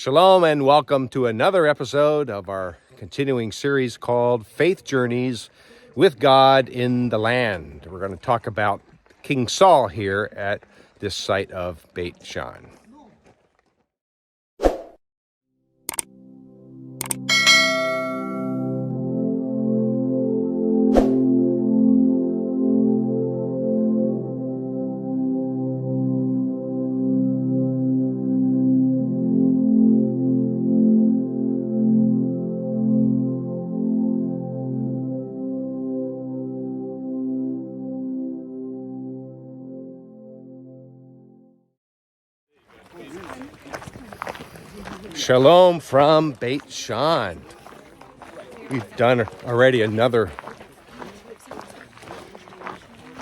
Shalom and welcome to another episode of our continuing series called Faith Journeys with God in the Land. We're going to talk about King Saul here at this site of Bethshean. Shalom from Bethshean. We've done already another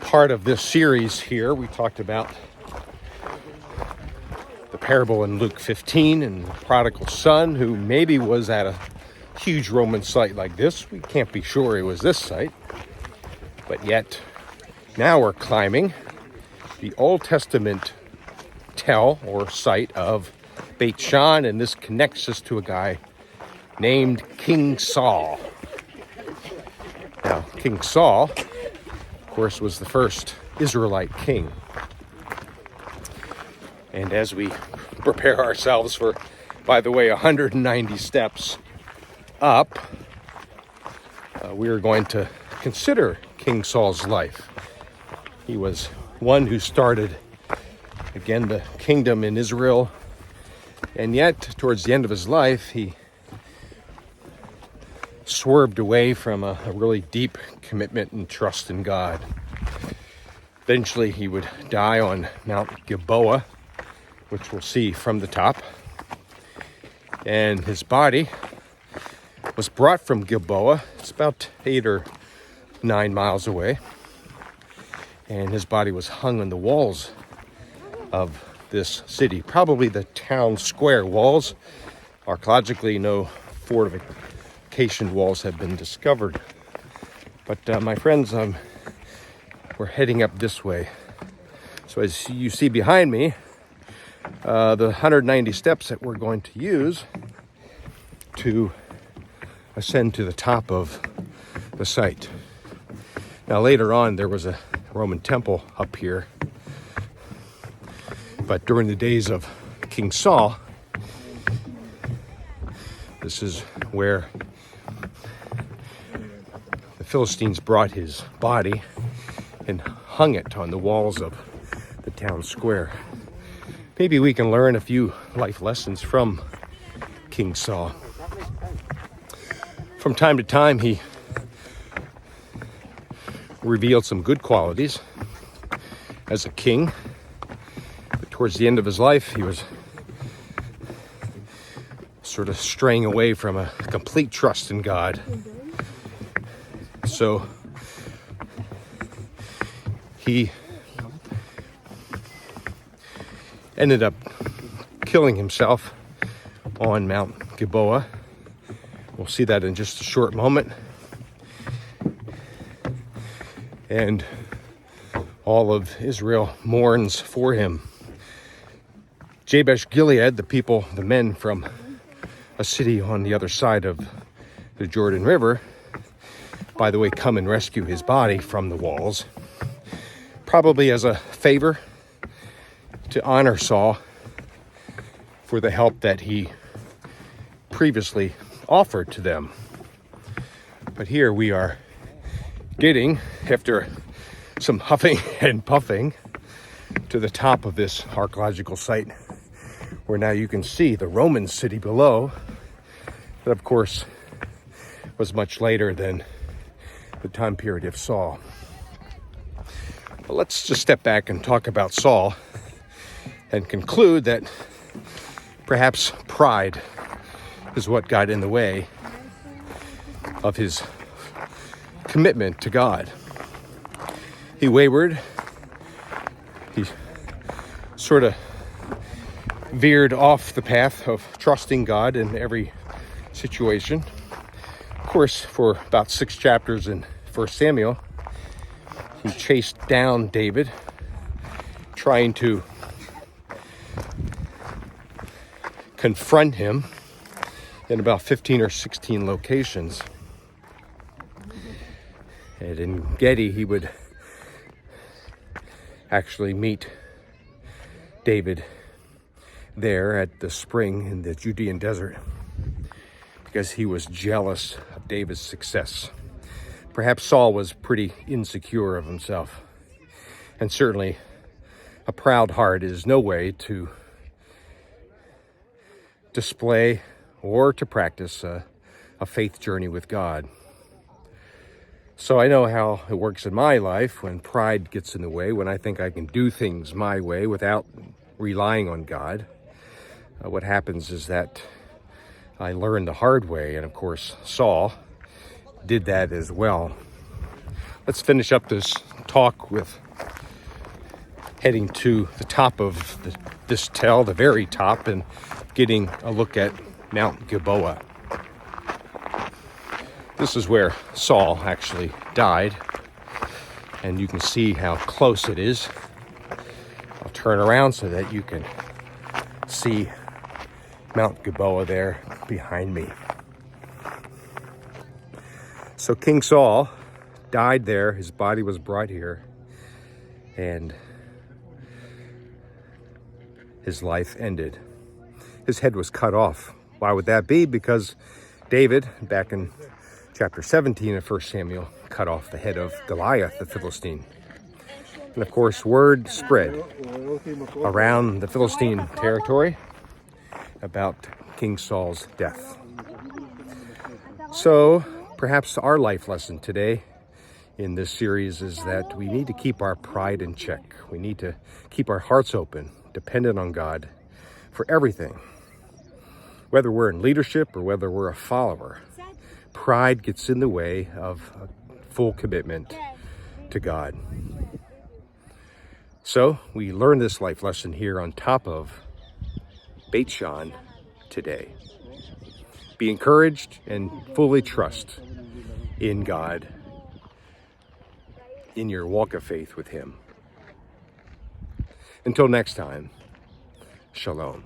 part of this series here. We talked about the parable in Luke 15 and the prodigal son who maybe was at a huge Roman site like this. We can't be sure it was this site. But yet, now we're climbing the Old Testament tell or site of Bethshean, and this connects us to a guy named King Saul. Now, King Saul, of course, was the first Israelite king. And as we prepare ourselves for, by the way, 190 steps up, we are going to consider King Saul's life. He was one who started, again, the kingdom in Israel. And yet, towards the end of his life, he swerved away from a really deep commitment and trust in God. Eventually, he would die on Mount Gilboa, which we'll see from the top. And his body was brought from Gilboa. It's about 8 or 9 miles away. And his body was hung on the walls of this city, probably the town square walls. Archaeologically, no fortification walls have been discovered. But my friends, we're heading up this way. So as you see behind me, the 190 steps that we're going to use to ascend to the top of the site. Now later on, there was a Roman temple up here. But during the days of King Saul, this is where the Philistines brought his body and hung it on the walls of the town square. Maybe we can learn a few life lessons from King Saul. From time to time, he revealed some good qualities as a king. Towards the end of his life, he was sort of straying away from a complete trust in God. So he ended up killing himself on Mount Gibeah. We'll see that in just a short moment. And all of Israel mourns for him. Jabesh Gilead, the men from a city on the other side of the Jordan River, by the way, come and rescue his body from the walls, probably as a favor to honor Saul for the help that he previously offered to them. But here we are getting, after some huffing and puffing, to the top of this archaeological site, where now you can see the Roman city below, that of course was much later than the time period of Saul. But let's just step back and talk about Saul and conclude that perhaps pride is what got in the way of his commitment to God. He wavered. He sort of veered off the path of trusting God in every situation. Of course, for about 6 chapters in 1 Samuel, he chased down David, trying to confront him in about 15 or 16 locations. And in Gibeah, he would actually meet David there at the spring in the Judean desert because he was jealous of David's success. Perhaps Saul was pretty insecure of himself, and certainly a proud heart is no way to display or to practice a faith journey with God. So I know how it works in my life when pride gets in the way, when I think I can do things my way without relying on God. What happens is that I learned the hard way, and of course Saul did that as well. Let's finish up this talk with heading to the top of this tell, the very top, and getting a look at Mount Gilboa. This is where Saul actually died, and you can see how close it is. I'll turn around so that you can see Mount Gilboa there behind me. So King Saul died there. His body was brought here, and his life ended. His head was cut off. Why would that be? Because David, back in chapter 17 of 1 Samuel, cut off the head of Goliath, the Philistine. And of course, word spread around the Philistine territory about King Saul's death. So perhaps our life lesson today in this series is that we need to keep our pride in check. We need to keep our hearts open, dependent on God for everything. Whether we're in leadership or whether we're a follower, pride gets in the way of a full commitment to God. So we learn this life lesson here on top of Bethshean today. Be encouraged and fully trust in God in your walk of faith with Him. Until next time, shalom.